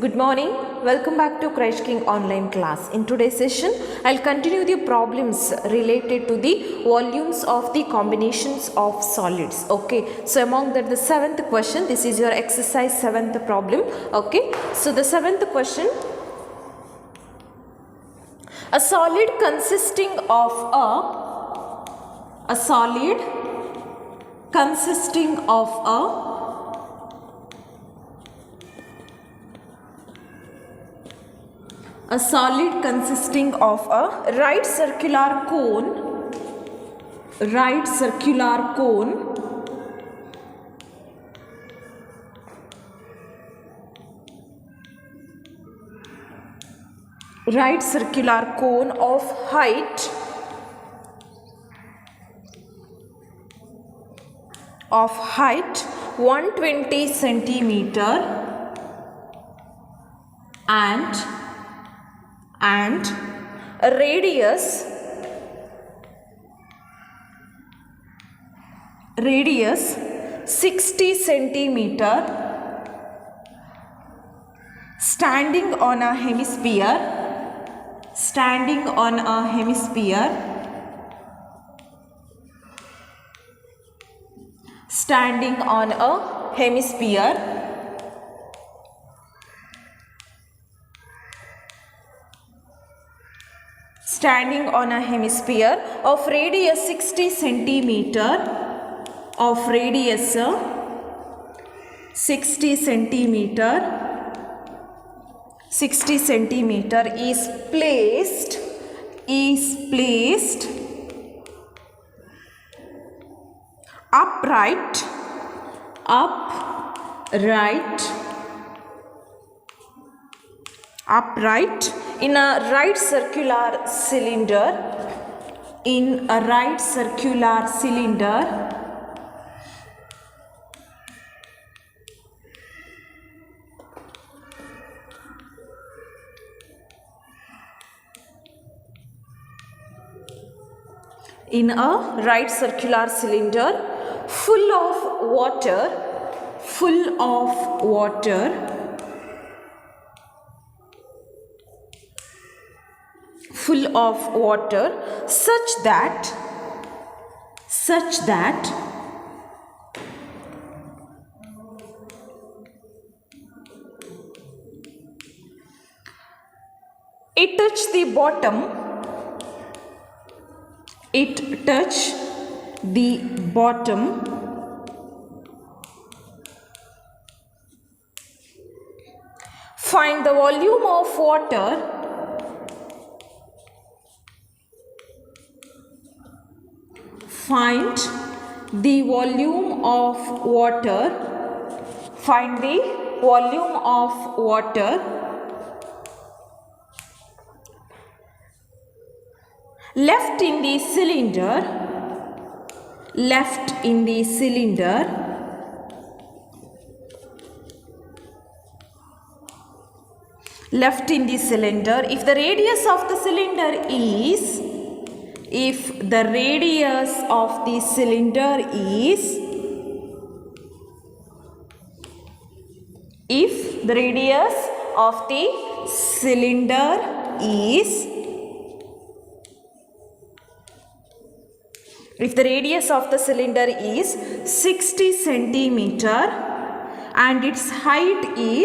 good morning. Welcome back to Crash King online class. In today's session, I'll continue the problems related to the volumes of the combinations of solids. Okay, so among that the seventh question, this is your exercise seventh problem. Okay, so the seventh question, a solid consisting of a solid consisting of a solid consisting of a right circular cone right circular cone of height 120 centimeter and a radius 60 centimeter standing on a hemisphere of radius 60 centimeter is placed upright in a right circular cylinder in a right circular cylinder full of water such that it touch the bottom find the volume of water left in the cylinder if the radius of the cylinder is 60 centimeter and its height is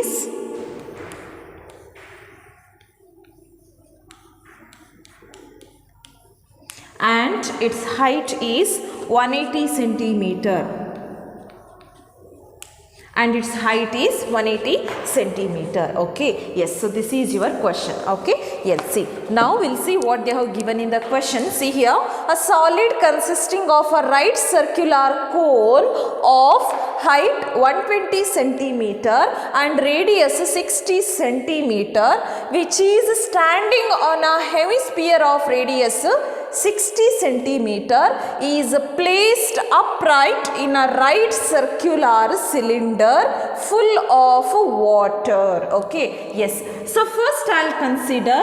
180 centimeter okay. Yes, so this is your question. Okay, yes, see, now we'll see what they have given in the question. See here, a solid consisting of a right circular cone of height 120 centimeter and radius 60 centimeter which is standing on a hemisphere of radius 60 centimeter is placed upright in a right circular cylinder full of water. Okay, yes. So first I'll consider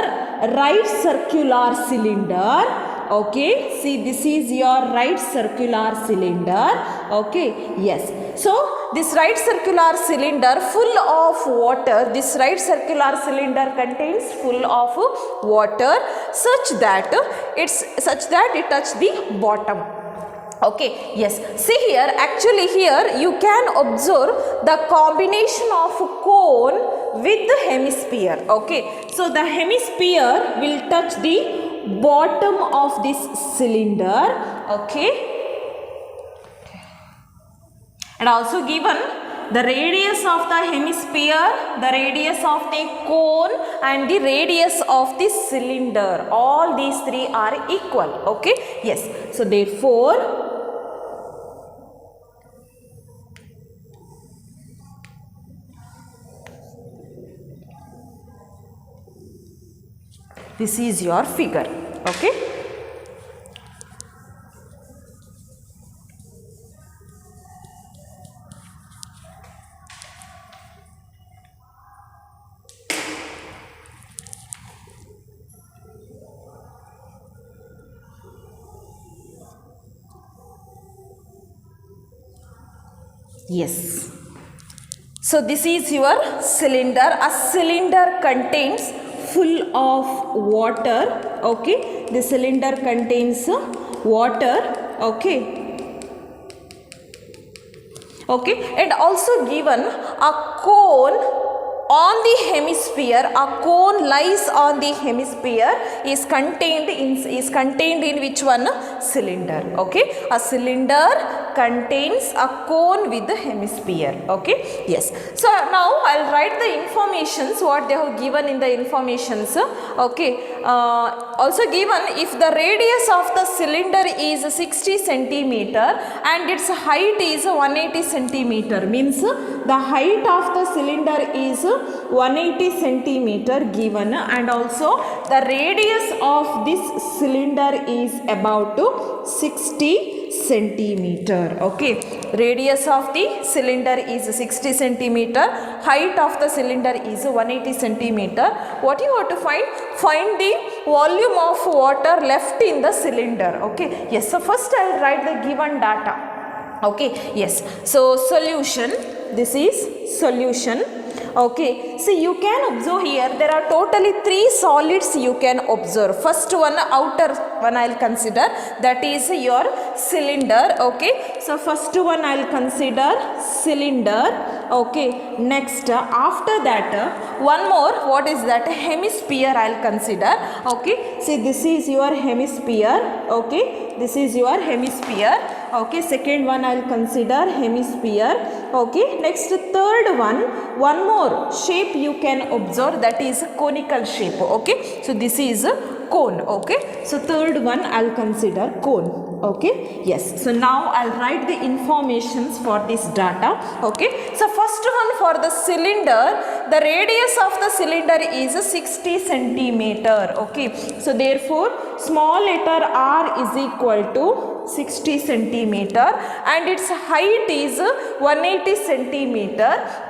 right circular cylinder. Okay, see, this is your right circular cylinder Okay, yes. So this right circular cylinder full of water, this right circular cylinder contains full of water such that it touch the bottom. Okay, yes. See here, actually here you can observe the combination of cone with the hemisphere. Okay, so the hemisphere will touch the bottom of this cylinder. Okay, and also given the radius of the hemisphere, the radius of the cone and the radius of the cylinder, all these three are equal. Okay, yes. So therefore this is your figure. Okay. Yes. So this is your cylinder. A cylinder contains full of water. Okay. The cylinder contains water. Okay. Okay. And also given a cone on the hemisphere, a cone lies on the hemisphere, is contained in which one? Cylinder. Okay, a cylinder contains a cone with the hemisphere. Okay, yes. So now I'll write the informations what they have given in the informations. Okay, also given if the radius of the cylinder is 60 centimeter and its height is 180 centimeter, means the height of the cylinder is 180 centimeter given, and also the radius of this cylinder is about 60 centimeter. Okay, radius of the cylinder is 60 centimeter, height of the cylinder is 180 centimeter. What you have to find? Find the volume of water left in the cylinder. Okay, yes. So first I will write the given data. Okay, yes. So solution, this is solution. Okay, see you can observe here there are totally 3 solids you can observe. First one, outer one I will consider, that is your cylinder. Okay, so first one I will consider cylinder. Okay, next after that one more, what is that? Hemisphere I will consider. Okay, see this is your hemisphere. Okay, this is your hemisphere. Okay, second one I will consider hemisphere. Okay, next third one more shape you can observe, that is conical shape. Okay, so this is cone. Okay, so third one I will consider cone. Okay, yes. So now I will write the informations for this data. Okay, so first one for the cylinder, the radius of the cylinder is 60 centimeter. Okay, so therefore small letter r is equal to 60 centimeter and its height is 180 centimeter.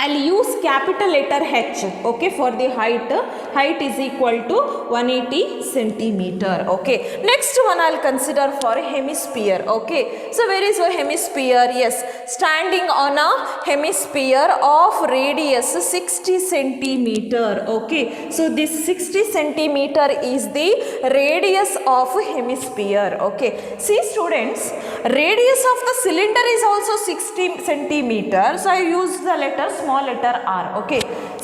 I'll use capital letter H. Okay, for the height is equal to 180 centimeter. Okay, next one I'll consider for hemisphere. Okay, so where is your hemisphere? Yes, standing on a hemisphere of radius 60 centimeter. Okay, so this 60 centimeter is the radius of hemisphere. Okay, see students, radius of the cylinder is also 60 centimeter. So I use the small letter r. Okay,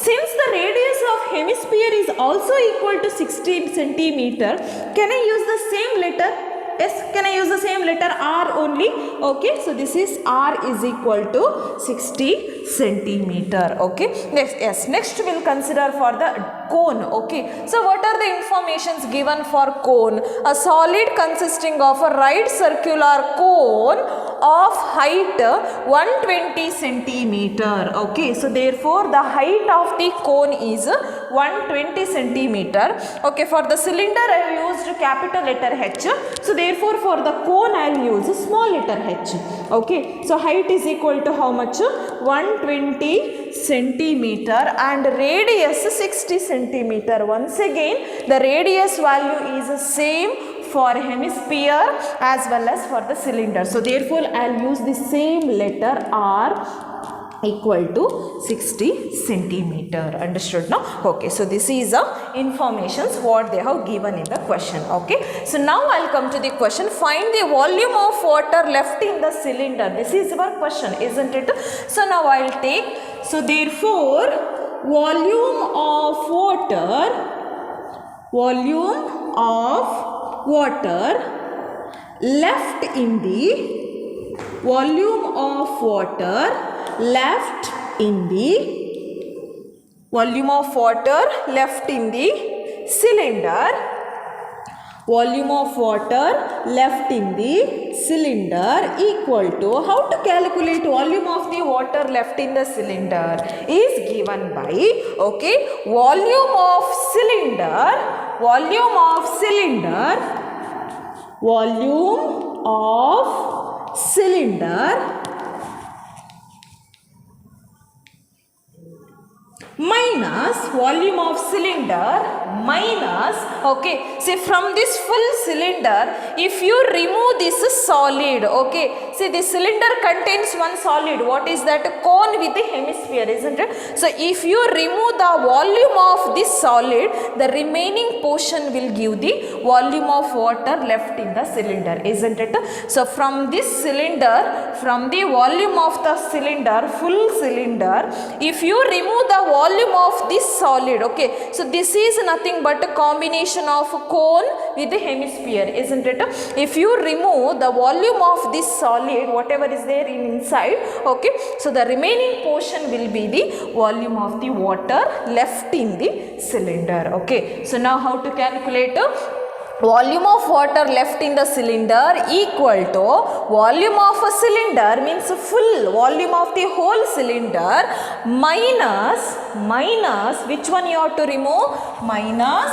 since the radius of hemisphere is also equal to 60 centimeter, can I use the same letter? Yes, can I use the same letter r only? Okay, so this is r is equal to 60 centimeter. Okay, next we'll consider for the cone. Okay, so what are the informations given for cone? A solid consisting of a right circular cone of height 120 centimeter. Okay, so therefore the height of the cone is 120 centimeter. Okay, for the cylinder I used capital letter H. So therefore for the cone I will use small letter h. Okay, so height is equal to how much? 120 centimeter and radius 60 centimeter. Once again the radius value is same for hemisphere as well as for the cylinder. So therefore I'll use the same letter R equal to 60 centimeter. Understood now? Okay, so this is the informations what they have given in the question. Okay, so now I'll come to the question. Find the volume of water left in the cylinder. This is our question, isn't it? So now I'll take, so therefore volume of water left in the volume of water left in the cylinder, volume of water left in the cylinder equal to, how to calculate volume of the water left in the cylinder is given by, okay, volume of cylinder minus volume of cylinder minus, okay, say from this full cylinder, if you remove this solid, okay, see the cylinder contains one solid, what is that? Cone with the hemisphere, isn't it? So if you remove the volume of this solid, the remaining portion will give the volume of water left in the cylinder, isn't it? So from this cylinder, from the volume of the cylinder, full cylinder, if you remove the volume of this solid, okay, so this is nothing but a combination of cone with the hemisphere, isn't it? If you remove the volume of this solid, whatever is there inside, okay, so the remaining portion will be the volume of the water left in the cylinder. Okay, so now how to calculate volume of water left in the cylinder equal to volume of a cylinder, means full volume of the whole cylinder, minus which one you have to remove? Minus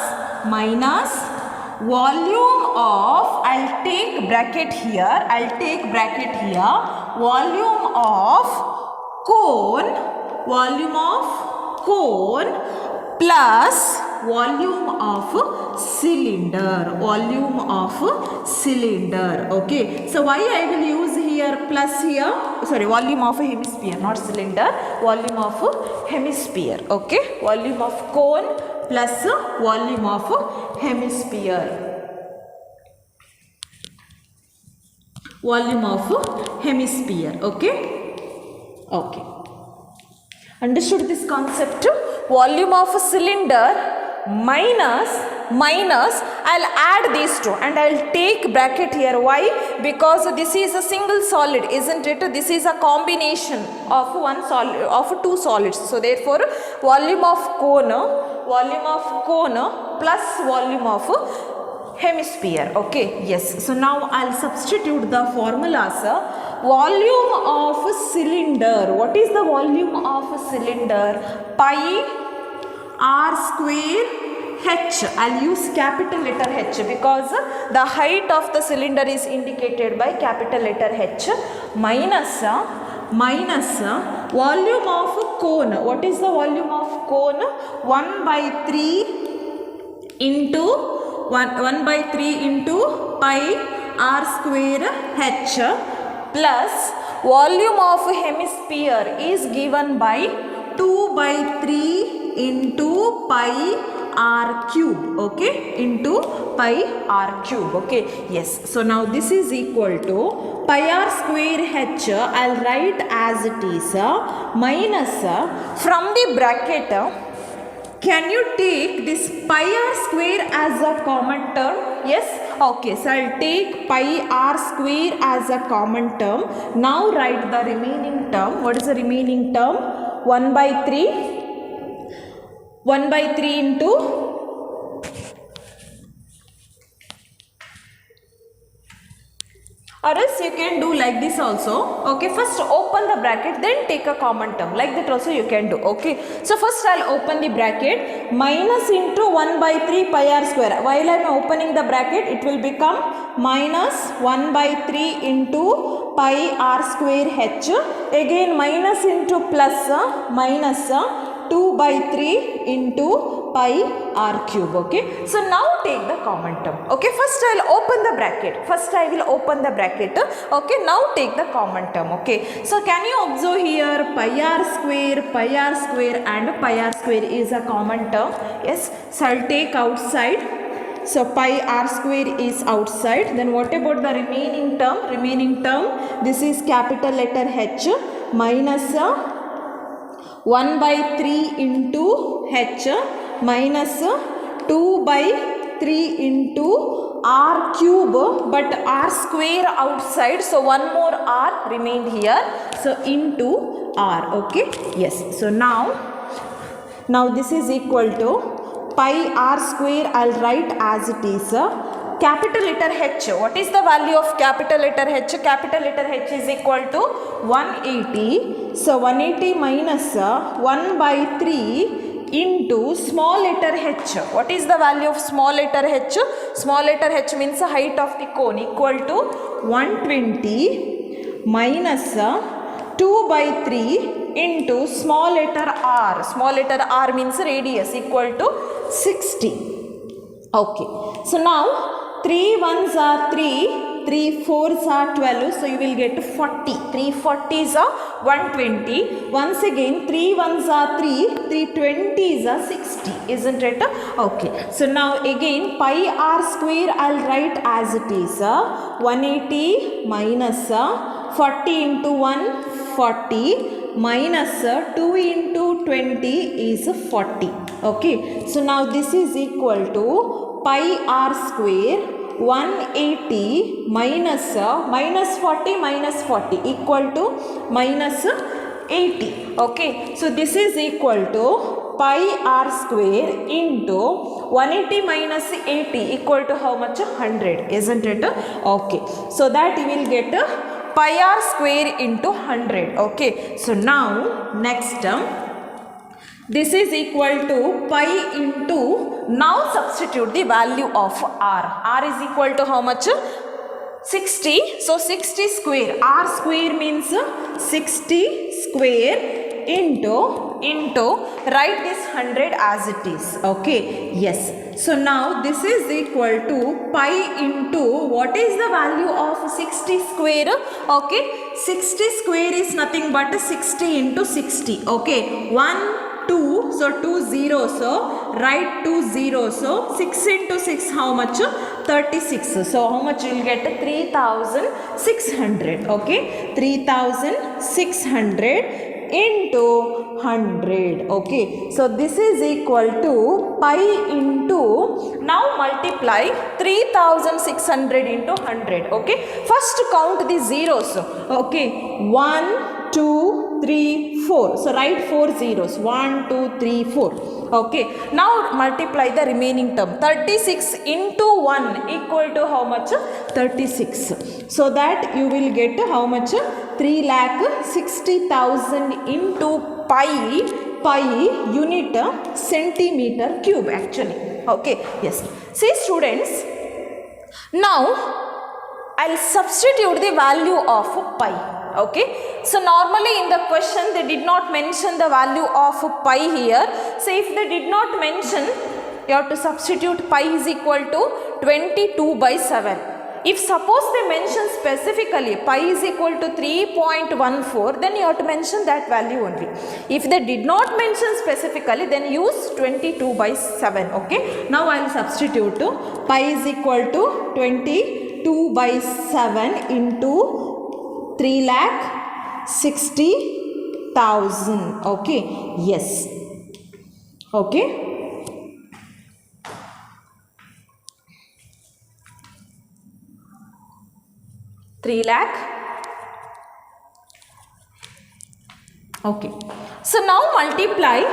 volume of, I'll take bracket here, volume of cone plus volume of cylinder, okay. So why I will use here plus here, sorry, volume of a hemisphere, not cylinder, volume of hemisphere, okay, volume of cone plus volume of hemisphere, okay. Understood this concept? Volume of a cylinder minus, I'll add these two and I'll take bracket here. Why? Because this is a single solid, isn't it? This is a combination of one solid, of two solids. So therefore volume of cone plus volume of hemisphere, okay. Yes, so now I'll substitute the formulas. Volume of cylinder, what is the volume of cylinder? Pi r square h, I'll use capital letter H because the height of the cylinder is indicated by capital letter H, minus volume of cone, what is the volume of cone? 1/3 into pi r square h plus volume of hemisphere is given by 2/3 into pi r cube, okay, into pi r cube, okay. Yes, so now this is equal to pi r square h, I'll write as it is, minus from the bracket, can you take this pi r square as a common term? Yes, okay, so I'll take pi r square as a common term. Now write the remaining term. What is the remaining term? 1/3 into, or else you can do like this also, okay. First open the bracket, then take a common term, like that also you can do, okay. So first I'll open the bracket, minus into 1/3 pi r square. While I am opening the bracket, it will become minus 1/3 into pi r square h, again minus into plus, minus 2 by 3 into pi r cube. Okay, so now take the common term. Okay, first I will open the bracket. Okay, now take the common term. Okay, so can you observe here pi r square and pi r square is a common term? Yes, so I will take outside. So pi r square is outside. Then what about the remaining term? This is capital letter H minus 1 by 3 into H minus 2 by 3 into r cube, but r square outside, so one more r remained here, so into r. Okay, yes, so now this is equal to pi r square. I'll write as it is. Capital letter H, what is the value of capital letter H? Capital letter H is equal to 180. So 180 minus 1 by 3 into small letter h. What is the value of small letter h? Small letter h means the height of the cone, equal to 120 minus 2 by 3 into small letter r. Small letter r means radius, equal to 60. Okay, so now 3 ones are 3, 3 fours are 12, so you will get 40. 3 40s are 120. Once again 3 ones are 3, 3 20s are 60, isn't it? Okay, so now again pi r square I'll write as it is. 180 minus 40 into 1 40 minus 2 into 20 is 40. Okay, so now this is equal to pi r square 180 minus 40 equal to minus 80. Okay, so this is equal to pi r square into 180 minus 80 equal to how much? 100, isn't it? Okay, so that you will get pi r square into 100. Okay, so now next term, this is equal to pi into, now substitute the value of r. R is equal to how much? 60. So 60 square, r square means 60 square into write this 100 as it is. Okay, yes. So now this is equal to pi into, what is the value of 60 square? Okay, 60 square is nothing but 60 into 60. Okay, 1 2, so 2 0, so write 2 0, so 6 into 6 how much? 36. So how much you will get? 3600. Okay, 3600 into 100. Okay, so this is equal to pi into, now multiply 3600 into 100. Okay, first count the zeros. Okay, 1 2 3 4, so write 4 zeros, 1 2 3 4. Okay, now multiply the remaining term. 36 into 1 equal to how much? 36. So that you will get how much? 3,60,000 into pi unit centimeter cube actually. Okay, yes. See students, now I'll substitute the value of pi. Okay, so normally in the question they did not mention the value of pi here. So if they did not mention, you have to substitute pi is equal to 22 by 7. If suppose they mention specifically pi is equal to 3.14, then you have to mention that value only. If they did not mention specifically, then use 22 by 7. Okay, now I will substitute pi is equal to 22 by 7 into 3,60,000. Okay, yes. Okay, okay, so now multiply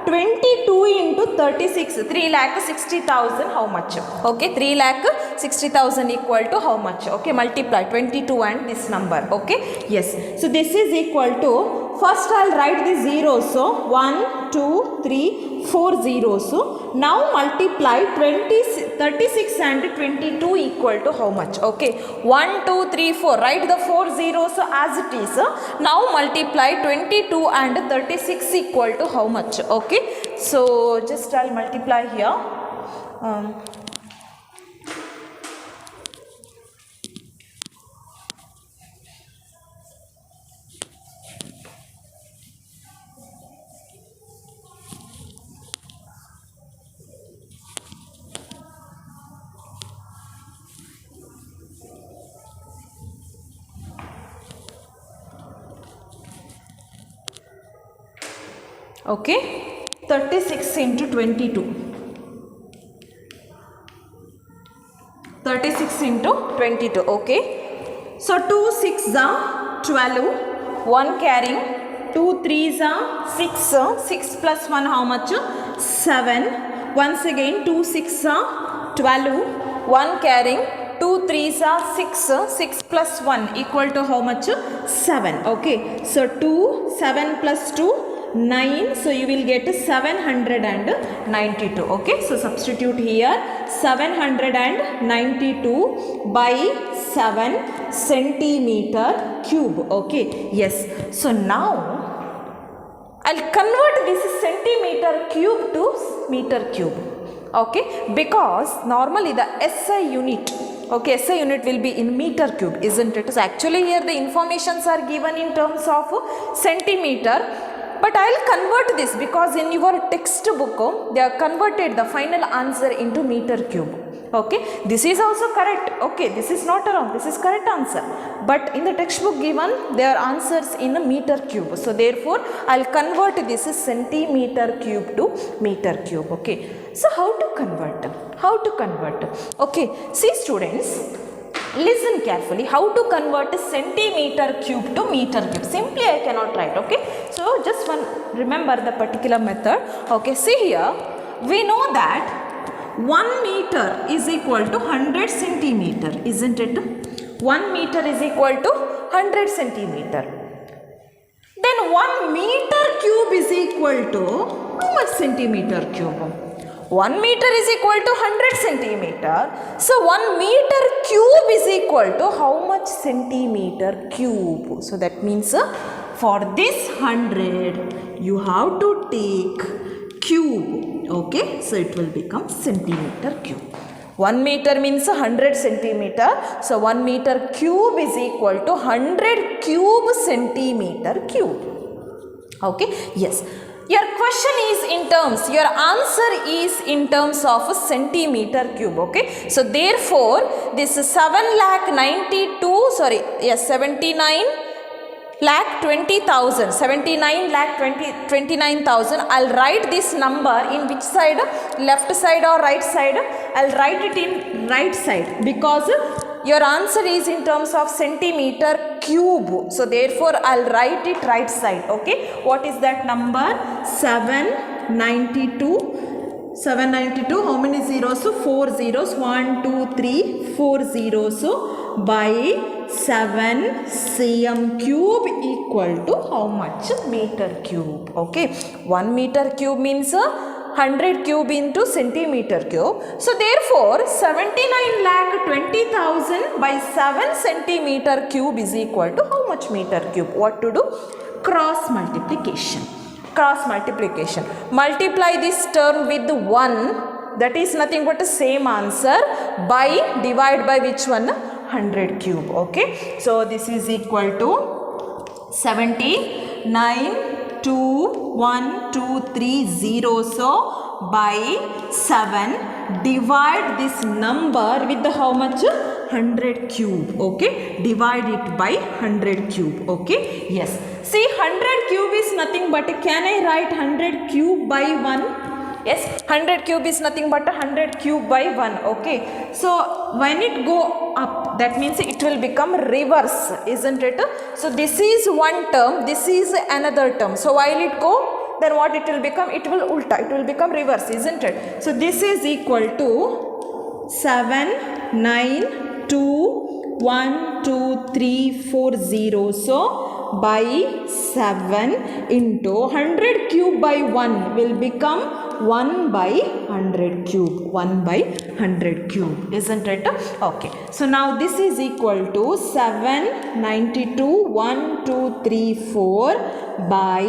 22 into 36, 3,60,000 how much? Okay, 3,60,000 equal to how much? Okay, multiply 22 and this number. Okay, yes, so this is equal to first I'll write the zeros. So 1, 2, 3, 4 zeros. So now multiply 36 and 22 equal to how much? Okay, 1, 2, 3, 4. Write the 4 zeros as it is. Now multiply 22 and 36 equal to how much? Okay, so just I'll multiply here. Okay, 36 into 22. 36 into 22. Okay, so 2 6s are 12, 1 carrying, 2 3s are 6, 6 plus 1 how much? 7. Once again 2 6s are 12, 1 carrying, 2 3s are 6, 6 plus 1 equal to how much? 7. Okay, so 2, 7 plus 2, 9, so you will get 792. Okay, so substitute here 792 by 7 centimeter cube. Okay, yes, so now I'll convert this centimeter cube to meter cube. Okay, because normally the SI unit, okay, SI unit will be in meter cube, isn't it? So actually here the informations are given in terms of centimeter, but I will convert this because in your textbook they are converted the final answer into meter cube. Okay, this is also correct. Okay, this is not wrong, this is correct answer, but in the textbook given their answers in a meter cube. So therefore I will convert this centimeter cube to meter cube. Okay, so how to convert? Okay, see students, listen carefully how to convert a centimeter cube to meter cube. Simply I cannot write. Okay, so just remember the particular method. Okay, see here, we know that 1 meter is equal to 100 centimeter, isn't it? 1 meter is equal to 100 centimeter. Then 1 meter cube is equal to how much centimeter cube? 1 meter is equal to 100 centimeter. So 1 meter cube is equal to how much centimeter cube? So that means for this 100 you have to take cube. Okay, so it will become centimeter cube. 1 meter means 100 centimeter. So 1 meter cube is equal to 100 cube centimeter cube. Okay, yes. Your question is in terms, your answer is in terms of centimeter cube. Okay, so therefore this 79 lakh 20,000, 79 lakh 29,000. I'll write this number in which side? Left side or right side? I'll write it in right side because your answer is in terms of centimeter cube. So therefore I'll write it right side. Okay, what is that number? 792. 792, how many zeros? So 4 zeros, 1 2 3 4 zeros. So by 7 cm cube equal to how much? Meter cube. Okay, 1 meter cube means 100 cube into centimeter cube. So therefore 79 lakh 20,000 by 7 centimeter cube is equal to how much meter cube? What to do? Cross multiplication. Cross multiplication. Multiply this term with 1, that is nothing but the same answer, by divide by which one? 100 cube. Okay, so this is equal to 79 2 1 2 3 0. So by 7 divide this number with the how much? 100 cube. Okay, divide it by 100 cube. Okay, yes. See, 100 cube is nothing but, can I write 100 cube by 1? Yes, 100 cube is nothing but 100 cube by 1. Okay, so when it go up, that means it will become reverse, isn't it? So this is one term, this is another term. So while it go, then what it will become? It will ulta, it will become reverse, isn't it? So this is equal to 7 9 2 1 2 3 4 0. So by 7 into 100 cube by 1 will become 1 by 100 cube. 1 by 100 cube, isn't it? Okay. So now this is equal to 792 1 2 3 4 by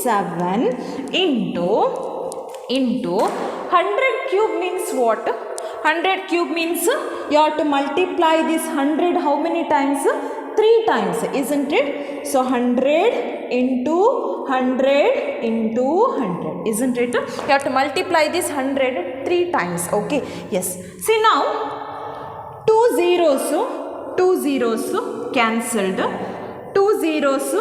7 into 100 cube means what? 100 cube means you have to multiply this 100 how many times? 3 times, isn't it? So 100 into 100 into 100, isn't it? You have to multiply this 100 3 times. Okay, yes. See now, two zeros cancelled, two zeros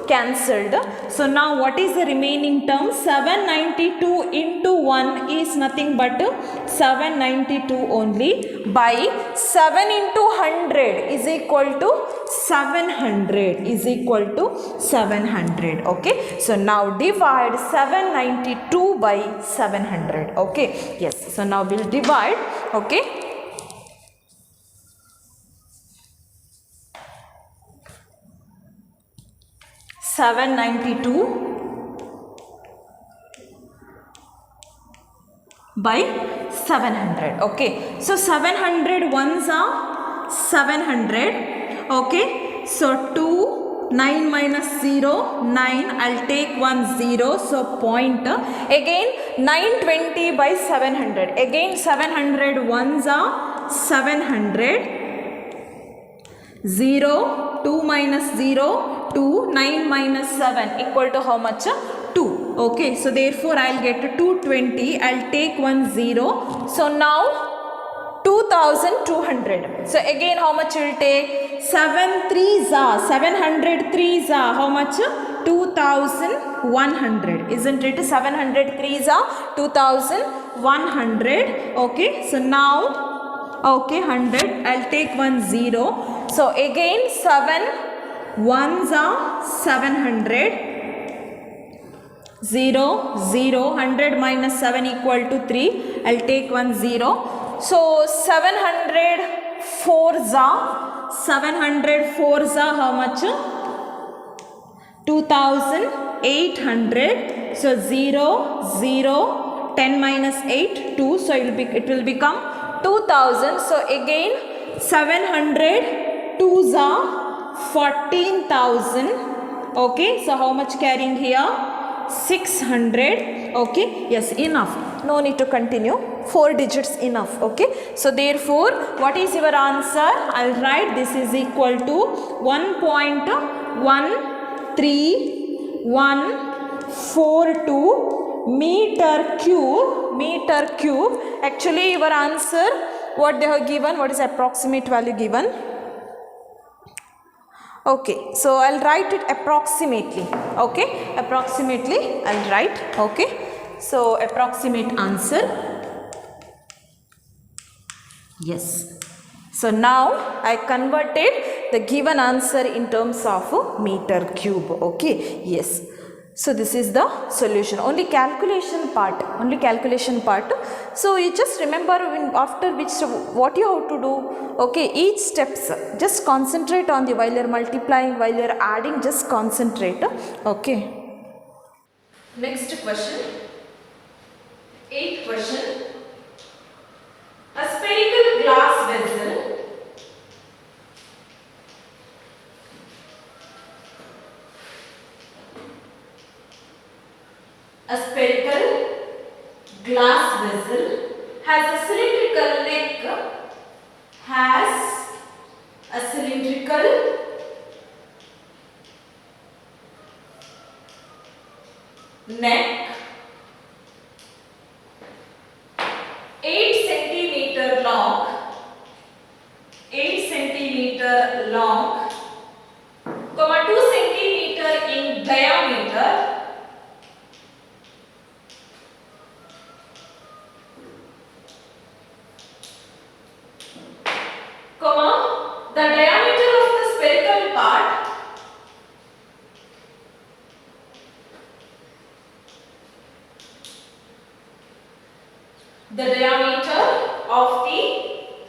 cancelled. So now what is the remaining term? 792 into 1 is nothing but 792 only, by 7 into 100 is equal to 700. Okay, so now divide 792 by 700. Okay, yes. So now we'll divide. Okay, 792 by 700. Okay, so 700 ones are 700. Okay, so 2, 9 minus 0, 9. I'll take 1 0, so point. Again 920 by 700. Again 700 ones are 700. 0, 2 minus 0, 2, 9 minus 7 equal to how much? 2. Okay, so therefore I'll get 220. I'll take 1 0. So now 2200. So again how much will take? 7 3s are 700 3s are how much? 2100, isn't it? 700 3s are 2100. Okay, so now, okay, 100. I'll take 1 0. So again 7 ones are 700. 0 0. 100 minus 7 equal to 3. I'll take 1 0. So 700 4s are how much? 2800. So 0 0. 10 minus 8 2. So it will become 2000. So again 700 2s are 14,000. Okay, so how much carrying here? 600. Okay, yes, enough, no need to continue. 4 digits enough. Okay, so therefore what is your answer? I'll write this is equal to 1.13142 meter cube. Actually your answer, what they have given, what is approximate value given? Okay, so I'll write it approximately. Okay, approximately I'll write. Okay, so approximate answer. Yes. So now I converted the given answer in terms of meter cube. Okay, yes. So this is the solution. Only calculation part. So you just remember after which what you have to do. Okay, each steps. Just concentrate on the while you're multiplying, while you're adding. Just concentrate. Okay. Next question. 8th question. A spherical glass vessel has a cylindrical neck, neck 8 centimeter long, comma 2 centimeter in diameter, comma the diameter of the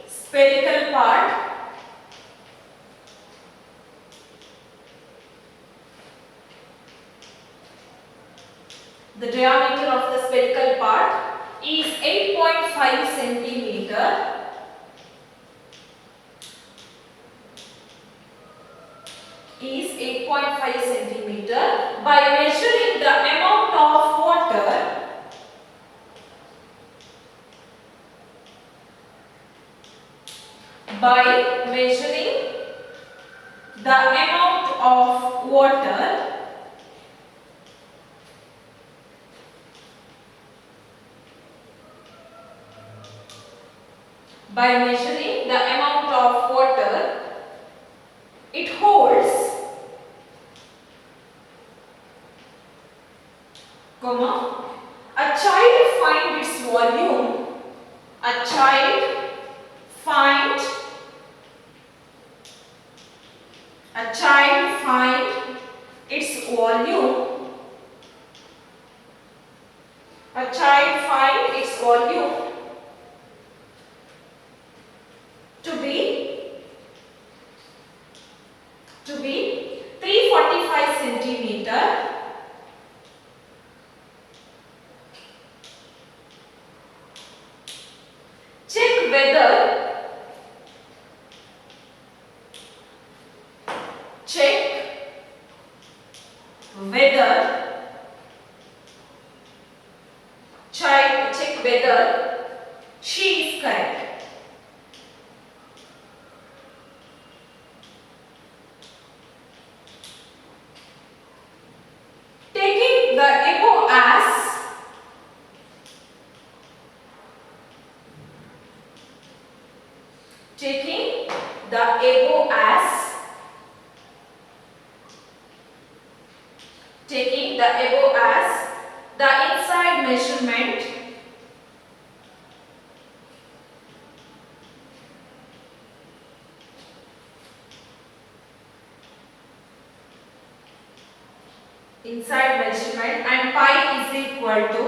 spherical part The diameter of the spherical part is 8.5 centimeter. Is 8.5 centimeter. By measuring the amount of water by measuring the amount of water by measuring the amount of water it holds, comma, a child find its volume, a child find its volume, a child find its volume to be 345 centimeter. Check whether she is correct. Taking the above as the inside measurement and pi is equal to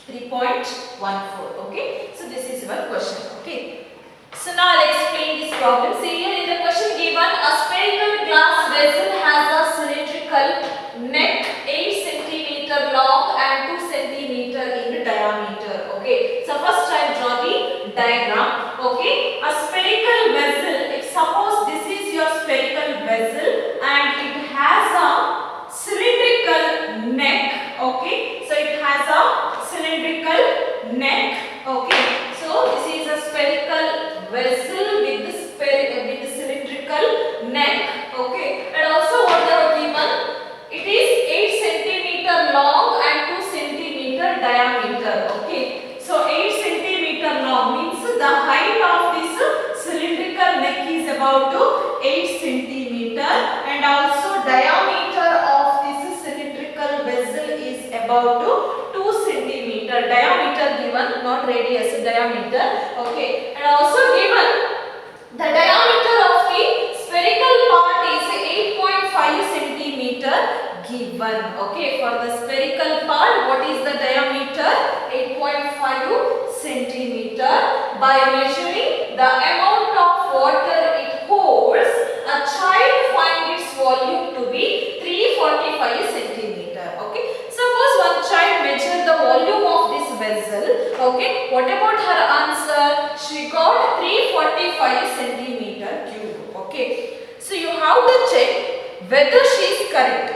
3.14. Okay, so this is your question. Okay, so now I'll explain this problem. See here in the question given, a spherical glass vessel has a cylindrical neck 8 centimeter long and 2 centimeter in diameter. Okay, so first I'll draw the diagram. Okay, a spherical vessel, if suppose this is your spherical vessel and it has a cylindrical neck. Okay, so it has a cylindrical neck. Okay, so this is a spherical vessel with the cylindrical neck. Okay, and also what they have given, it is 8 centimeter long and 2 centimeter diameter. Okay, so 8 centimeter long means the height of this cylindrical neck is about 8 centimeter and also diameter of this cylindrical vessel is about 2 centimeter. Diameter given, not radius, diameter. Okay, and also given the diameter of the spherical part is 8.5 centimeter given. Okay, for the spherical part, what is the diameter? 8.5 centimeter. By measuring the amount of water it holds, a child find its volume to be 345 centimeter. Okay, suppose one child measure the volume of this vessel. Okay, what about her answer? She got 345 centimeter cube. Okay, so you have to check whether she is correct.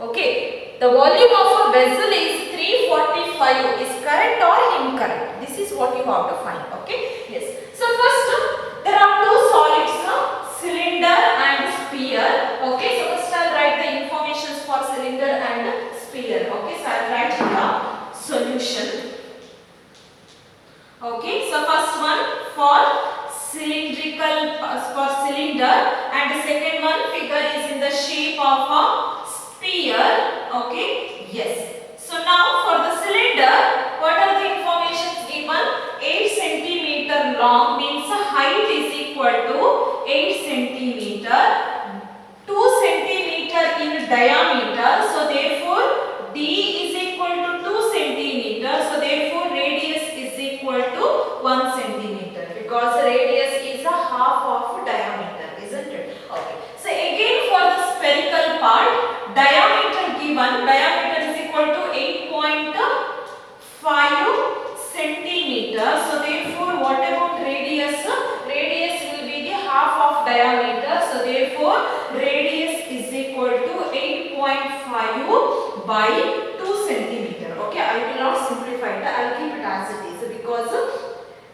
Okay, the volume of a vessel is 345, is correct or incorrect? This is what you have to find. Okay, yes. So first there are two solids, cylinder and sphere. Okay, so first I'll write the informations for cylinder and sphere. Okay, so I'll write the solution. Okay, so first one for cylindrical, for cylinder, and the second one figure is in the shape of a sphere. Okay, yes. So now for the cylinder, what are the informations given? 8 centimeter long means height is equal to 8 centimeter, 2 centimeter in diameter. So therefore D is equal to 2 centimeter. So therefore radius is equal to 1 centimeter, because radius is a half of diameter, isn't it? Okay. So again for the spherical part, diameter equal to 8.5 centimeter. So therefore, what about radius? Radius will be the half of diameter. So therefore, radius is equal to 8.5 by 2 centimeter. Okay, I will not simplify it. I will keep it as it is, because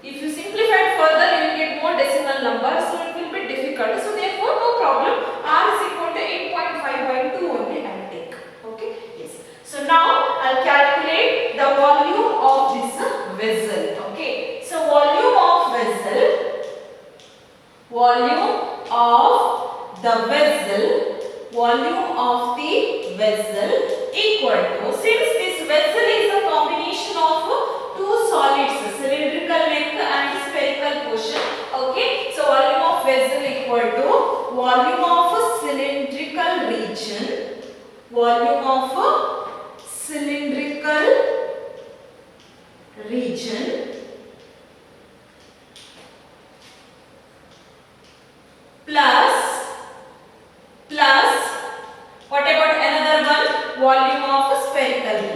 if you simplify it further, you will get more decimal numbers, so it will be difficult. So therefore, no problem. R is equal to 8.5 by 2 only I will take. Okay, yes. So now I will calculate the volume of this vessel. Okay, so volume of the vessel equal to, since this vessel is a combination of two solids, cylindrical neck and spherical portion. Okay, so volume of vessel equal to volume of a cylindrical region, plus what about another one? Volume of a spherical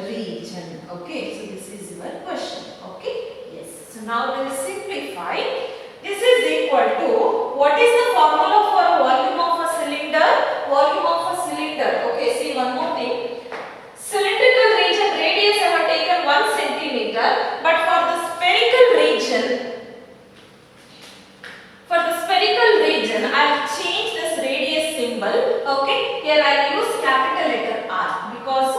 region. Okay, so this is your question. Okay, yes. So now we will simplify. This is equal to, what is the formula for volume of a cylinder? Okay, see one more thing. Cylindrical region radius I have taken 1 centimeter, but for the spherical region I have changed this radius symbol. Okay, here I use capital letter R, because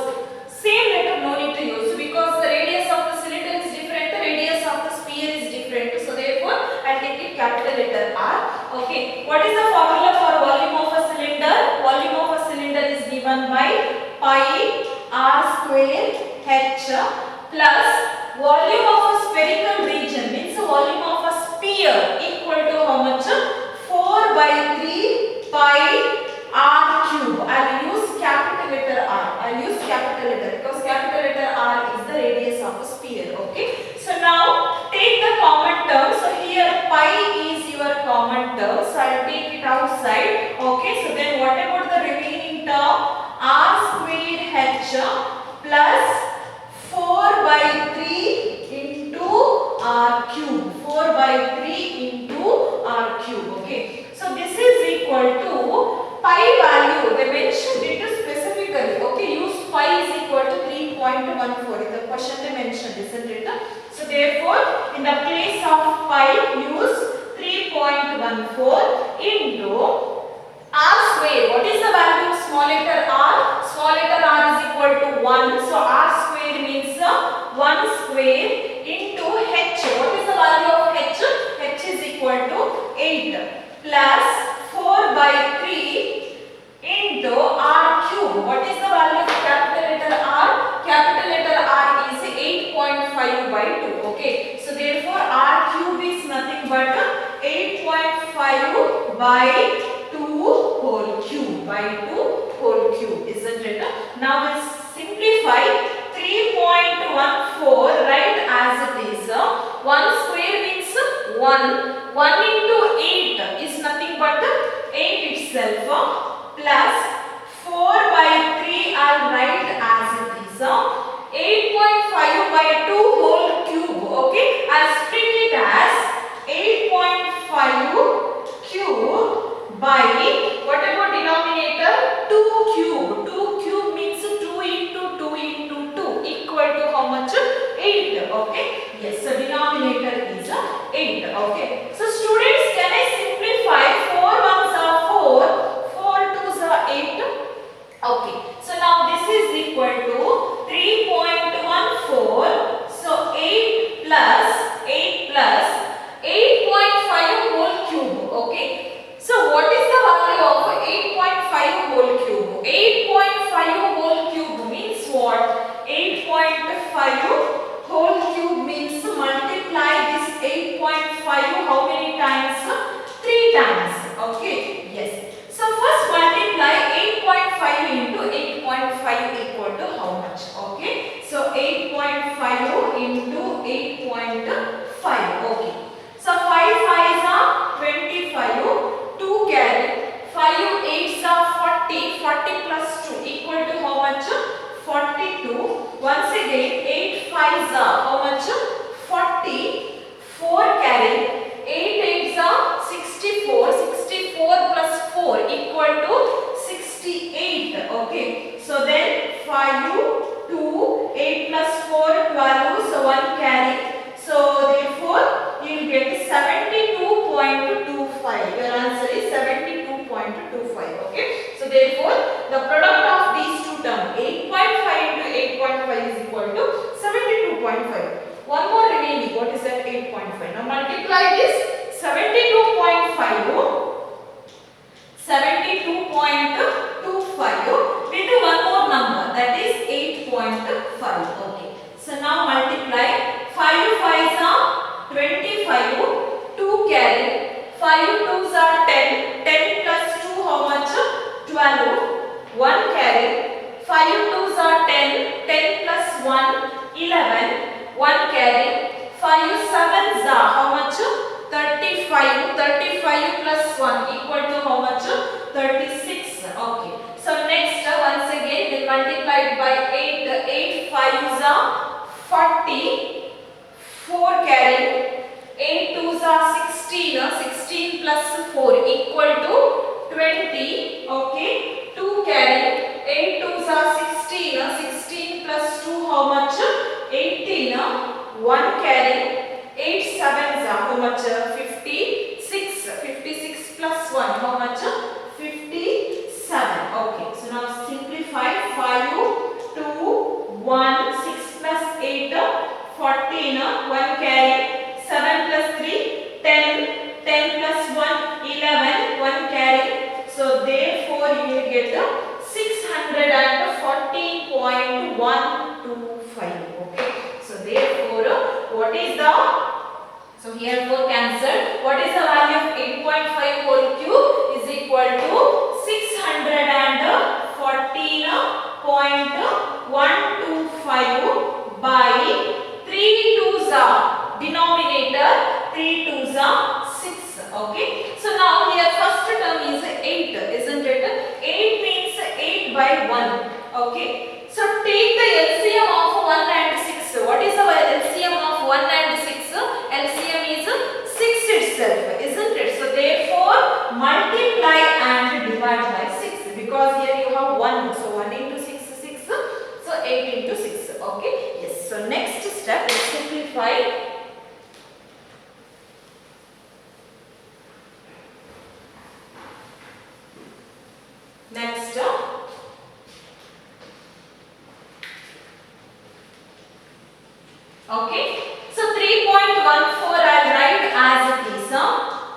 same letter no need to use, because the radius of the cylinder is different, the radius of the sphere is different. So therefore I take it capital letter R. Okay, what is the formula for volume of a cylinder? Volume of a cylinder is given by pi r square h plus volume of a spherical region, means volume of a sphere, equal to how much? 4 by 3 pi r cube. I will use capital letter R. Because capital letter R is the radius of a sphere. Okay, so now take the common term. So here pi is your common term, so I will take it outside. Okay, so then what about the remaining term? R square h plus 4 by 3 into r cube. Okay, so this is equal to pi value. They mentioned it specifically. Okay, use pi is equal to 3.14. In the question they mentioned, isn't it? So therefore, in the place of pi, use 3.14 into r square. What is the value of small letter r? Small letter r is equal to 1. So r square means 1 square into h. What is the value of h? H is equal to 8 plus 4 by 3 into r cube. What is the value of capital letter R? Capital letter R is 8.5 by 2. Okay, so therefore r cube is nothing but 8.5 by 2 whole cube, isn't it? Now we'll simplify. 3.14 write as it is. 1 square means 1. 1 into 8 is nothing but 8 itself, plus 4 by 3 I'll write as it is. 8.5 by 2 whole cube. Okay, I'll split it as 8.5 cube by, what about denominator? 2 cube. 2 cube means 2 into 2 into 2 equal to how much? 8. Okay, yes, so denominator is 8. Okay, so students, can I simplify? 4 ones are 4, 4 twos are 8. Okay, so now this is equal to 3.14. So 8 plus 8.5 whole cube. Okay, so what is the value of 8.5 whole cube? 8.5 whole cube means what? 8.5 whole cube means multiply this 8.5 how many times? 3 times. Okay, yes. So first multiply 8.5 into 8.5 equal to how much? Okay, so 8.5 into 8.5. Okay, so 5 the product of these two terms 8.5 into 8.5 is equal to 72.5. One more remaining. What is that? 8.5. Now multiply this 72.5 into one more number, that is 8.5. Okay. So now multiply 5 5s are 25, 2 carry, 5 2s are 10, 10 plus 2 how much? 12, 1 carry, 5 2s are 10, 10 plus 1 11, 1 carry, 5 7s are how much? 35, 35 plus 1 equal to how much? 36. Okay. So next once again we multiplied by 8, 8 5s are 40, 4 carry, 8 2s are 16, 16 plus 4 equal to 20. Okay. 2 carry, 8 2s are 16, 16 plus 2 how much? 18, 1 carry, 8 7s are how much? 56, 56 plus 1 how much? 57. Okay. So now simplify 5, 2, 1, 6 plus 8, 14, 1 carry, 7 plus 3, 10, 10 plus 1, 11, 1 carry. So therefore you will get 614.125. Okay. So therefore what is the, so here 4 cancelled. What is the value of 8.5 whole cube is equal to 614.125 by 3 2s are denominator, 3 2s are 6. Okay. So now here first term is 8, isn't it? 8 means 8 by 1. Okay. So take the LCM of 1 and 6. What is our LCM of 1 and 6? LCM is 6 itself, isn't it? So therefore multiply and divide by 6 because here you have 1. So 1 into 6 is 6. So 8 into 6. Okay. Yes. So next step is simplify. Next. Okay. So 3.14 I'll write as it is.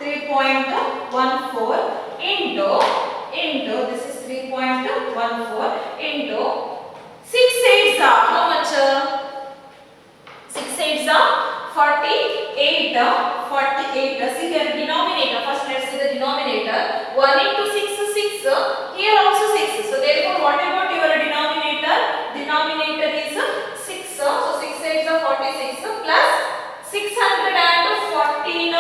3.14 into this is 3.14 into 6 8s are how much? 6 8s are 48. 48. See here denominator. First let's see the denominator. 1 into 6 is 6. Here also 6. So therefore what about your denominator? Denominator is 6. So 6 8s are 46 plus 614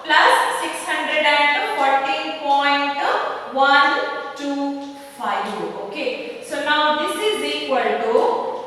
plus 614.125. Okay. So now this is equal to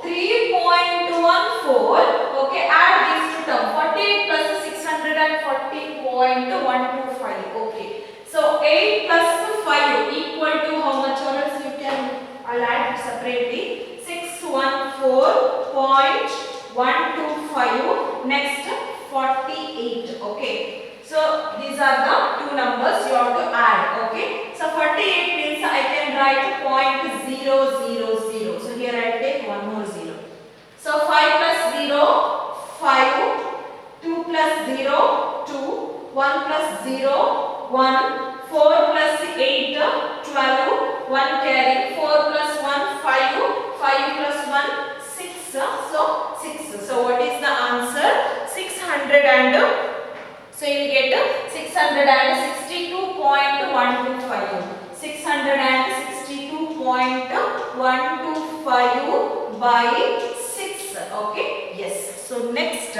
3.14. Okay. Add these two terms. 48 plus 614.125. Okay. So 8 plus 5 equal to how much? Or else you can, I'll add it separately. 614.125. Next 48. Okay. So these are the two numbers you have to add. Okay. So 48 means I can write 0.000. So here I take one more 0. So 5 plus 0, 5. 2 plus 0, 2. 1 plus 0, 1. 4 plus 8, 12. 1 carry. 4 plus 1, 5. 5 plus 1, 6. So 6. So what is the answer? 600 and so you will get 662.125. 662.125 by 6. Okay. Yes. So next.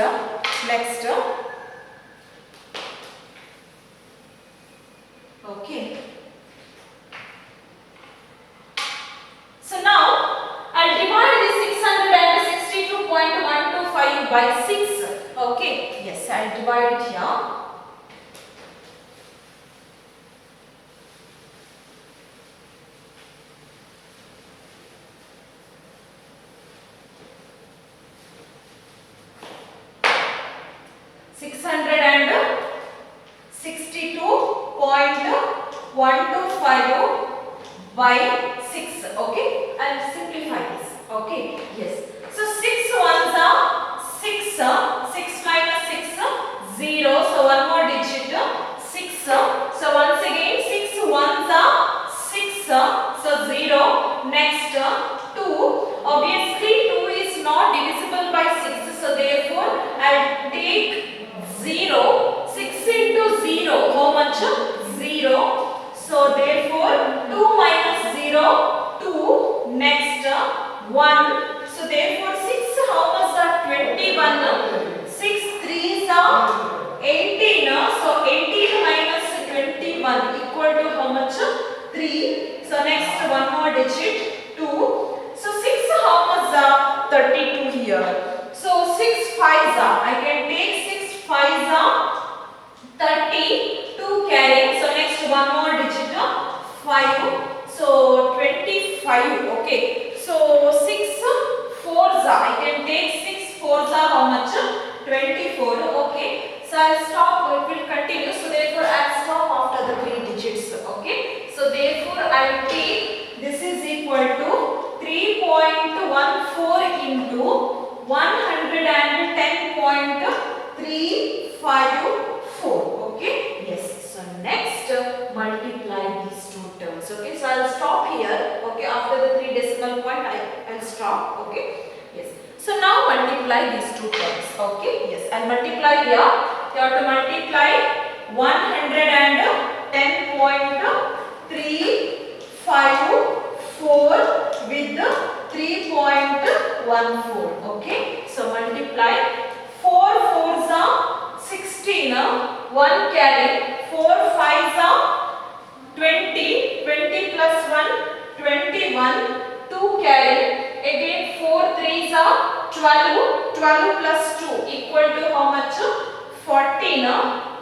Okay. So now I'll divide this 662.125 by 6. Okay. Yes, I'll divide it here. .125 by 6. Okay, I'll simplify this. Okay, yes. So 6 ones are 6. 6 minus 6, 0. So one more digit, 6. So once again 6 ones are 6. So 0. Next 2. Obviously 2 is not divisible by 6. So therefore I'll take 0. 6 into 0. How much? 0. So therefore 2 minus 0, 2. Next 1. So therefore 6 how much are 21? 6 3s are 18. So 18 minus 21 equal to how much? 3. So next one more digit 2. So 6 how much are 32 here. So 6 5s are, I can take 6 5s are 32 carrying. So next one more digit 5. So 25. Okay. So 6 4s are, I can take 6 4s are how much? 24. Okay. So I'll stop. It will continue. So therefore I'll stop after the 3 digits. Okay. So therefore I'll take this is equal to 3.14 into 110.354. Okay. Yes. So next multiply these two terms. Okay. So I'll stop here. Okay. After the 3 decimal point I'll stop. Okay. Yes. So now multiply these two terms. Okay. Yes. I'll multiply here. You have to multiply 110.354 with the 3.14. Okay. So multiply 4 4s are 16. 1 carry. 4 5s are 20. 20 plus 1 21. 2 carry. Again 4 3s are 12. 12 plus 2 equal to how much? 14.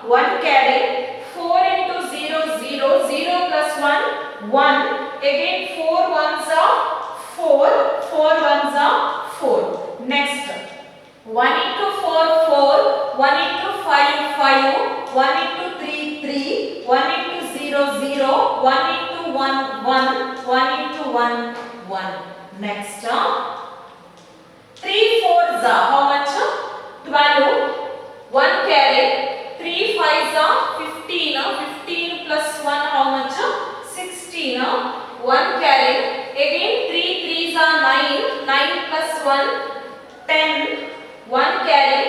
1 carry. 4 into 0 0. 0 plus 1 1. Again 4 ones are 4. 4 ones are 4. Next 1 into 4 4. 1 into 5 5. 1 into 3 3. 1 into 0 0. 1 into 1 1. 1 into 1 1. Next 3 4s are how much? 12. 1 carry. 3 5s are 15. 15 plus 1 how much? 16. 1 carry. Again 3 3s are 9. 9 plus 1 10. 1 carry.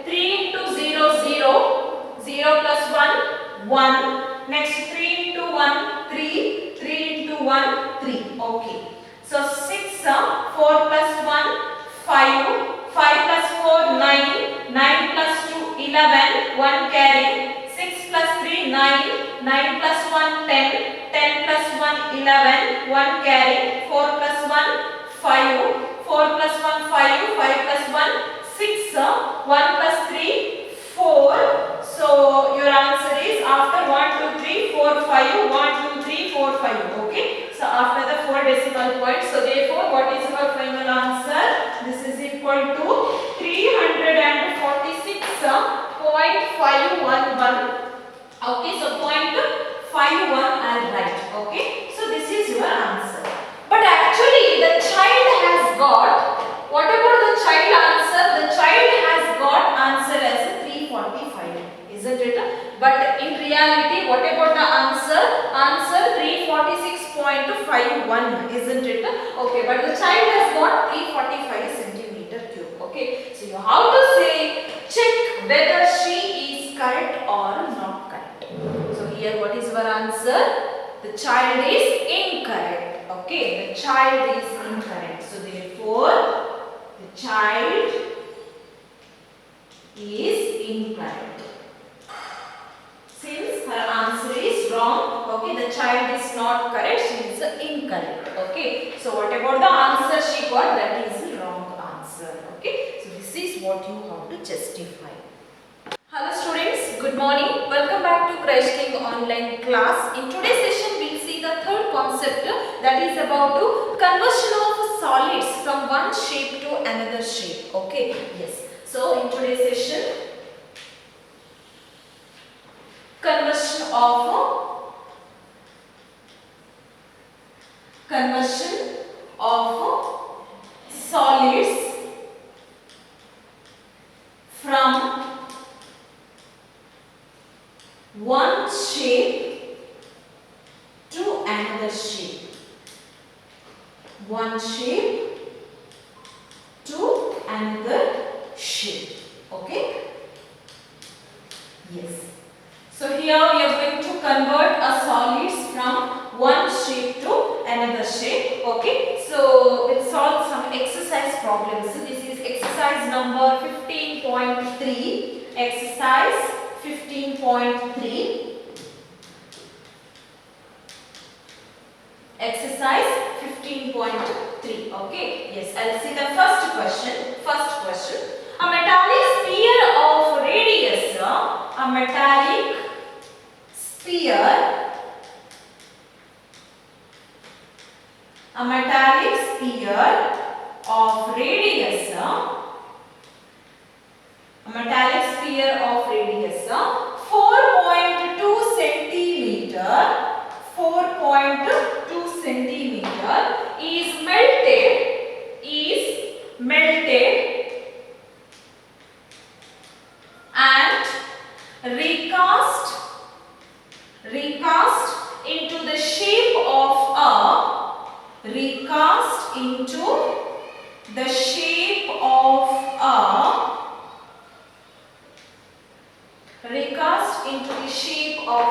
3 into 0 0. 0 plus 1 1. Next 3 into 1 3. 3 into 1 3. Okay. So 6 4 plus 1 5. 5 plus 4 9. 9 plus 2 11. 1 carry. 6 plus 3 9. 9 plus 1 10. 10 plus 1 11. 1 carry. 4 plus 1 5. 4 plus 1 5. 5 plus 1 6. 1 plus 3 4. So your answer is after 1 2 3 4 5. 1 2 3 4 5. Okay. So after the 4 decimal points. So therefore what is our final answer? This is equal to 346.511. Okay, so 0.51 I'll write. Okay, so this is your answer. But actually the child has got, what about the child answer? The child has got answer as 345, isn't it? But in reality, what about the answer? Answer 346.51, isn't it? Okay, but the child has got 345 centimeter cube. Okay, so you have to say, check whether she is correct or not correct. So here what is our answer? The child is incorrect. Okay, the child is incorrect. So therefore, the child is incorrect. Since her answer is wrong, okay, the child is not correct, she is incorrect. Okay, so what about the answer she got? That is the wrong answer. Okay, so this is what you have to justify. Hello students, good morning. Welcome back to Crash King online class. In today's session, we will see the third concept, that is about to conversion of solids from one shape to another shape. Okay, yes. So in today's session, conversion of conversion of solids from one shape to another shape. One shape to another shape. Okay? Yes. So here we are going to convert a solids from one shape to another shape. Okay? So we'll solve some exercise problems. So this is exercise number 15.3. Exercise 15.3. Exercise 15.3. Okay. Yes, I'll see the first question. First question. A metallic sphere of radius. A metallic sphere. A metallic sphere of radius. A metallic sphere of radius 4.2 centimeter. 4.2 centimeter is melted and recast into the shape of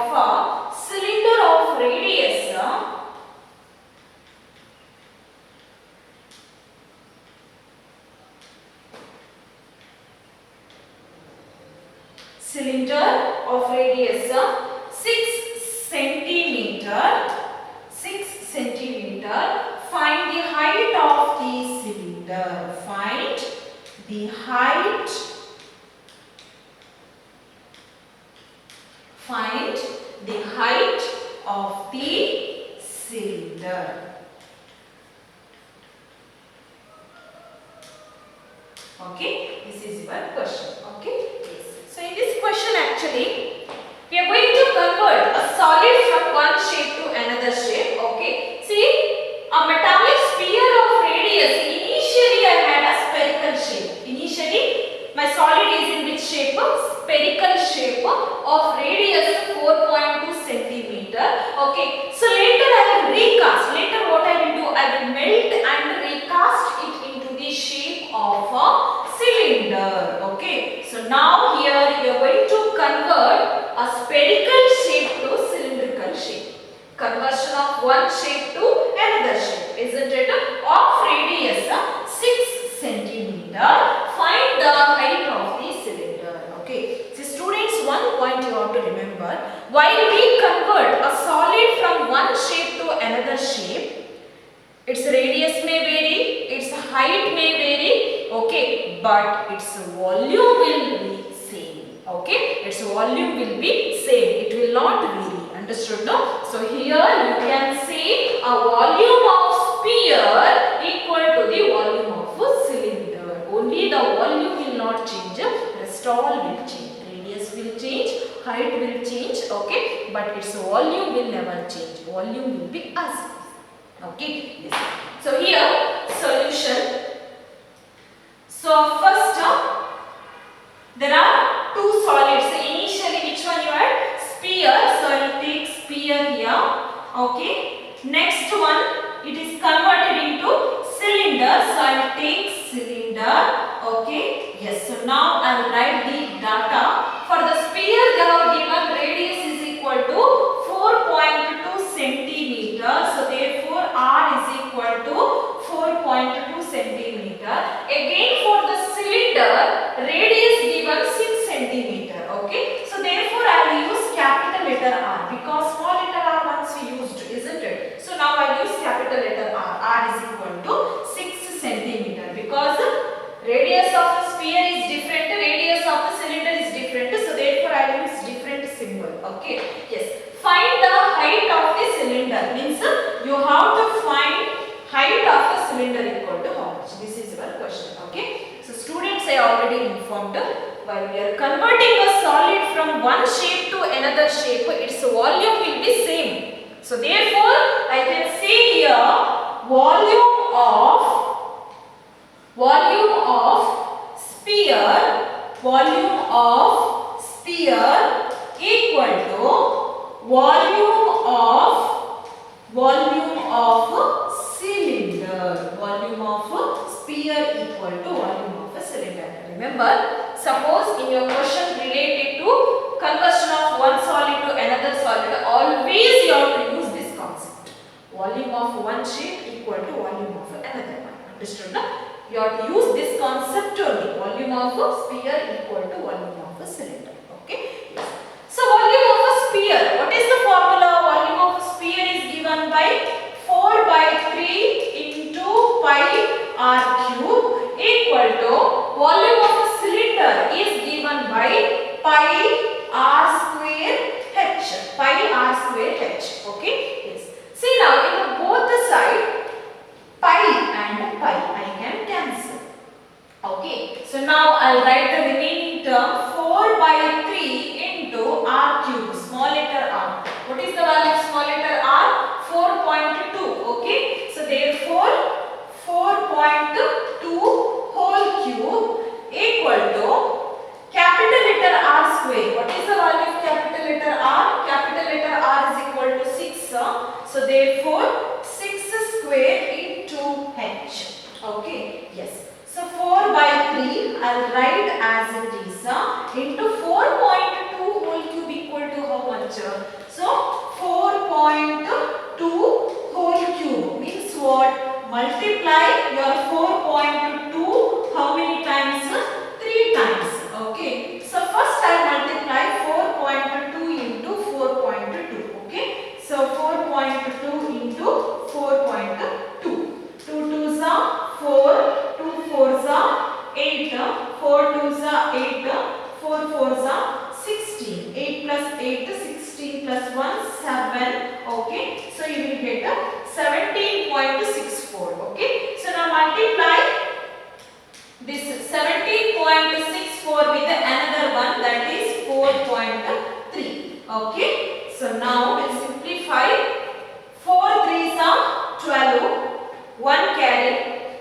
a cylinder of radius cylinder of radius 6 centimeter. 6 centimeter. Find the height of the cylinder. Find the height. Find the height of the cylinder. Okay, this is your question. Okay, yes. So in this question actually, we are going to convert a solid from one shape to another shape. Okay, see, a metallic sphere of radius. Initially, I had a spherical shape. Initially, my solid is in which shape? Spherical shape of radius 4.2 centimeter. Okay, so later I will recast. Later, what I will do? I will melt and recast it into the shape of a cylinder. Okay, so now here you are going to convert a spherical shape to cylindrical shape. Conversion of one shape to another shape, isn't it? Of radius 6 centimeter. Find the height of the cylinder. Okay, so students, one point you have to remember: while we convert a solid from one shape to another shape, its radius may vary, its height may vary, okay, but its volume will be same. Okay, its volume will be same. It will not vary. Understood? No? So here you can see a volume of sphere equal to the volume of a cylinder. Only the volume will not change. Rest all will change. Radius will change, height will change. Okay, but its volume will never change. Volume will be as. Okay, yes. So here solution. So first there are two solids. So initially which one you had? Sphere. So I will take sphere here. Okay. Next one, it is converted into cylinder. So I will take cylinder. Okay. Yes. So now I will write the data. For the sphere they have given radius is equal to 4.2 centimeter. So therefore R is equal to 4.2 centimeter. Again for the cylinder, radius given 6 centimeter. Okay. So therefore I will use capital letter R because small letter R once we used, isn't it? So now I use capital letter R. R is equal to 6 centimeter because radius of the sphere is different, radius of the cylinder is different. So therefore I will use different symbol. Okay. Yes. Find the height of the cylinder. Means you have to find height of the cylinder equal to how much. This is your question. Okay. So students, I already informed. While we are converting a solid from one shape to another shape, its volume will be same. So therefore I can say here volume of sphere equal to volume of cylinder. Volume of sphere equal to volume of a cylinder. Remember, suppose in your question related to conversion of one solid to another solid, always you have to use this concept. Volume of one sheet equal to volume of another one. Understood? No? You have to use this concept only. Volume of a sphere equal to volume of a cylinder. Okay? Yes. So volume of a sphere. What is the formula? Volume of a sphere is given by 4 by 3 into pi r cube equal to volume of a cylinder is given by pi r square h. Pi r square h. Okay? Yes. See now in the both the side pi and pi I can cancel. Okay. So now I'll write the remaining term 4 by 3 into r cube, small letter r. What is the value of small letter r? 4.2. Okay. So therefore 4.2 whole cube equal to capital letter r square. What is the value of capital letter r? Capital letter r is equal to 6. So therefore 6 square into h. Okay. Yes. So 4 by 3 I'll write as it is into 4.2 whole cube equal to how much? So 4.2 whole cube means what? Multiply your 4.2 how many times? 3 times. Okay. So first I multiply 4.2 into 4.2. Okay. So 4.2 into 4.2. 2 2s are 4, 2 4s are 8, 4 2s are 8, 4 4s are 16. 8 plus 8, 16 plus 1, 7. Okay. So you will get 17.64. Okay. So now multiply this 17.64 with another one, that is 4.3. Okay. So now we'll simplify. 4 3s are 12, 1 carry,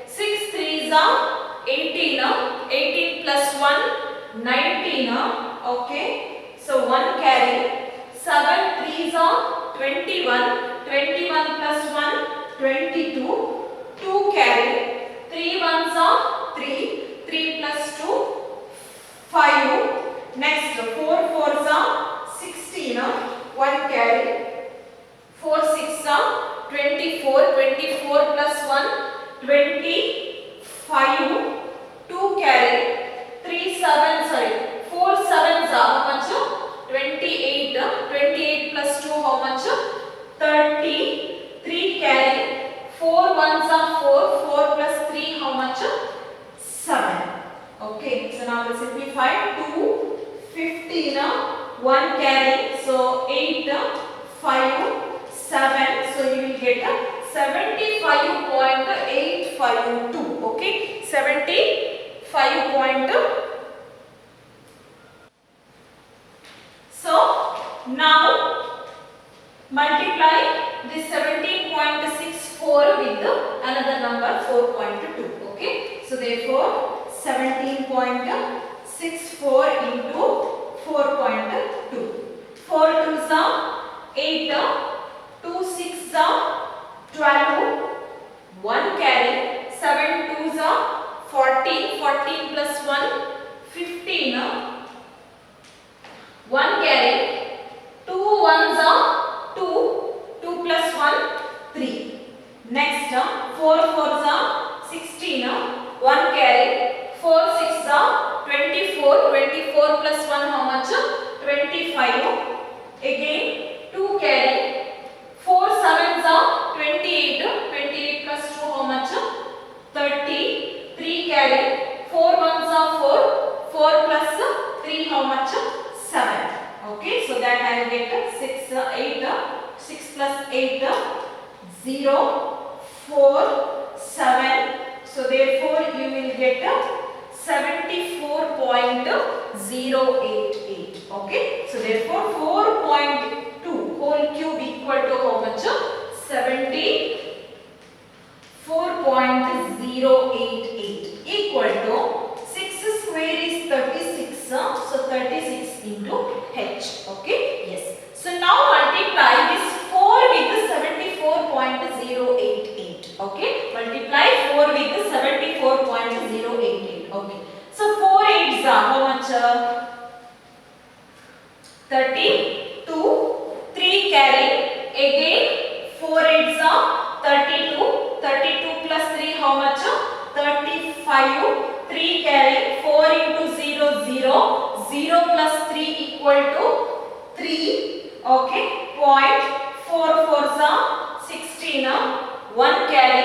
6 3s are 18, 18 plus 1, 19. Okay. So 1 carry, 7 3s are 21, 21 plus 1, 22, 2 carry, 3 1s are 3, 3 plus 2, 5. Next 4 4s are 16, 1 carry, 4 6 are 24, 24 plus 1, 25, 2 carry, 3 7, sorry, 4 7s are how much? 28, 28 plus 2 how much? 30, 3 carry, 4 1s are 4, 4 plus 3 how much? 7. Okay, so now we'll simplify. 2, 15, 1 carry, so 8, 5, 7, so you will get 75.852. Okay, 75. So now multiply this 17.64 with another number 4.2. Okay, so therefore 17.64 into 4.2. 4 2s are 8, 2 6s are 12, 1 carry, 7 2s are 14, 14 plus 1, 15, 1 carry, 2 1s are 2, 2 plus 1, 3. Next 4 4s are 16, 1 carry, 4 6s are 24, 24 plus 1 how much? 25. Again 2 carry, 4 7s are 28, 28 plus 2 how much? 30, 3 carry, 4 1s are 4, 4 plus 3 how much? 7. Okay, so that I will get 6 plus 8, 0, 4, 7. So therefore you will get 74.088. Okay, so therefore 4.2 whole cube equal to how much? much? 74.088 equal to 6 square is 36. So 36 into h. Okay. Yes. So now multiply this 4 with 74.088. Okay. Multiply 4 with 74.088. Okay. So 4 8s are how much? 32. 3 carry. Again 4 8s are 32. 32 plus 3 how much? 35. 3 carry. 4 into 0 0. 0 plus 3 equal to 3. Okay. Point 4 4s are 16. 1 carry.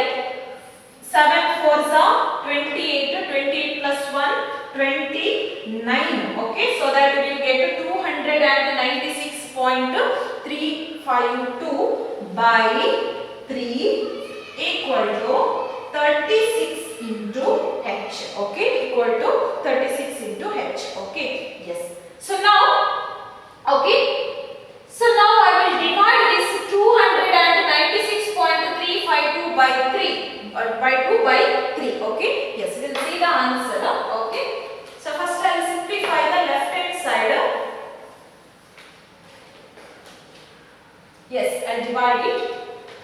7 4s are 28. 28 plus 1 29. Okay. So that we will get 296.352 by 3 equal to 36 into h. Okay. Equal to 36 into h. Okay. Yes. So now, okay. So now I will divide this 296.352 by 3. By 2 by 3. Okay. Yes. We will see the answer. Okay. So first I will simplify the left hand side. Yes. I will divide it.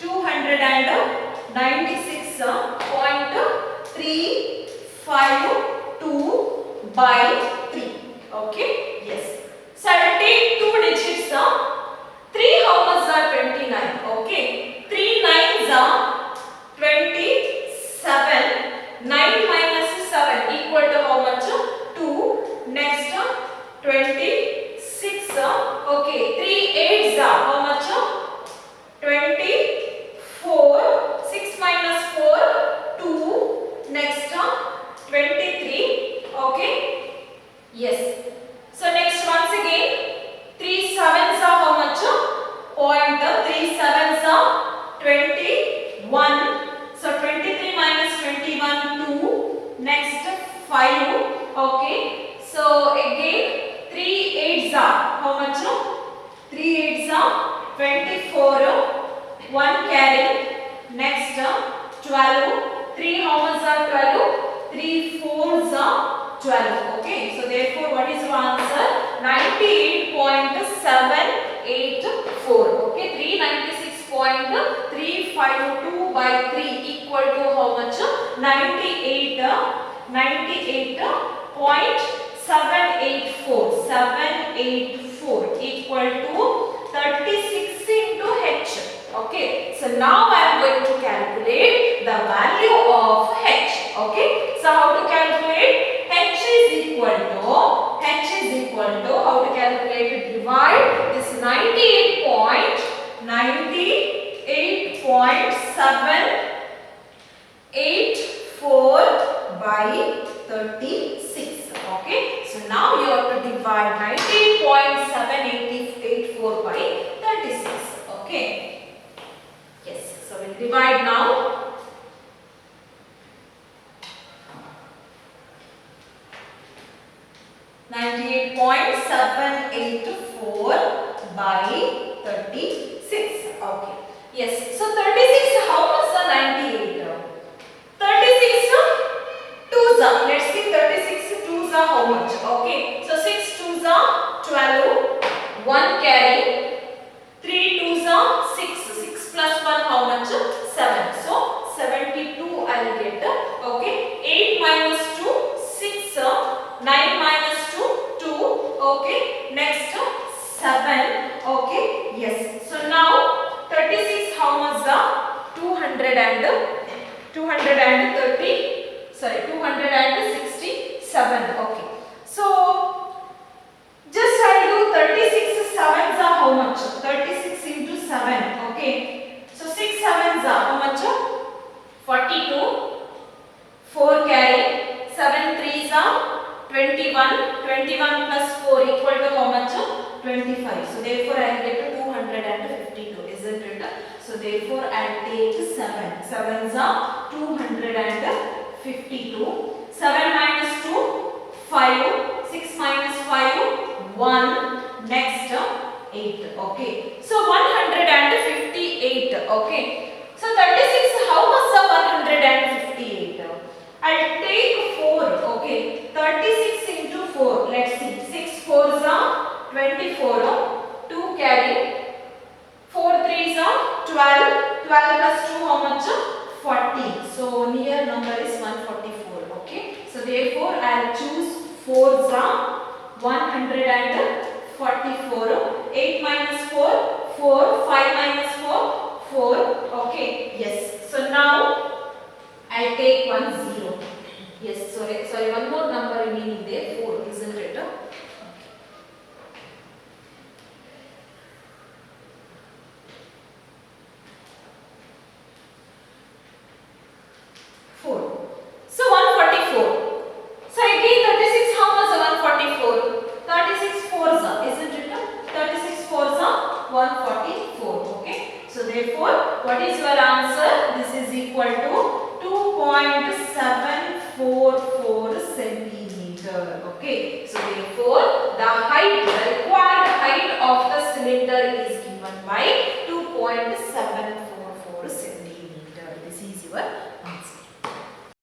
296.352 by 3. Okay. Yes. So I will take 2 digits. 3 how much are 29? Okay. 3 9s are 27. 9 minus 7 equal to how much? 2. Next 26. Okay. 3 8s are how much? 24. 6 minus 4 2. Next 23. Okay. Yes. So next once again 3 7s are how much? Point. 3 7s are 21. So 23 minus 21 2. Next 5. Okay. So again 3 8s are how much? 3 8s are 24. 1 carry. Next 12. 3 how much are 12? 3 4s are 12. Okay. So therefore what is your answer? 98.784. Okay. 396.352 by 3 equal to how much? 98.784. 784 equal to 36 into h. Okay. So now I am going to calculate the value of h. Okay. So how to calculate? H is equal to how to calculate? Divide this 98.784 by 36. Okay. So now you have to divide 98.784 by 36. Okay. Yes. So we'll divide now. 98.784 by 36. Okay. Yes. So 36, how much the 98? 36 2s are. Let's see 36 2s are how much? Okay. So 6 2s are 12. 1 carry. 3 2s are 6. 6 plus 1 how much? 7. So 72 I will get. Okay. 8 minus 2 6. 9 minus 2 2. Okay. Next 7. Okay. Yes. So now 36 how much the 267. Okay. So just I'll do 36 7s are how much? 36 into 7. Okay. So 6 7s are how much? 42. 4 carry. 7 3s are 21. 21 plus 4 equal to how much? 25. So therefore I will get to 252, isn't it? So therefore I will take 7. 7s are 252. 7 minus 2 5. 6 minus 5 1. Next 8. Okay. So 158 158. Okay. So 36, how much of 158? I'll take 4. Okay. 36 into 4. Let's see. 6 4s are 24. 2 carry. 4 3s are 12. 12 plus 2 how much? 40. So near number is 144. Okay. So therefore I'll choose 4s are 144. 8 minus 4, 4. 5 minus 4, 4. Okay. Yes. So now I'll take 1 0. Yes. Sorry. One more number remaining there. 4, isn't it? 4. So 144. So again 36, how much 144? 36 4s are, isn't it? 36 4s are 144. Okay. So therefore, what is your answer? This is equal to 2.744 centimeter. Okay. So therefore, the height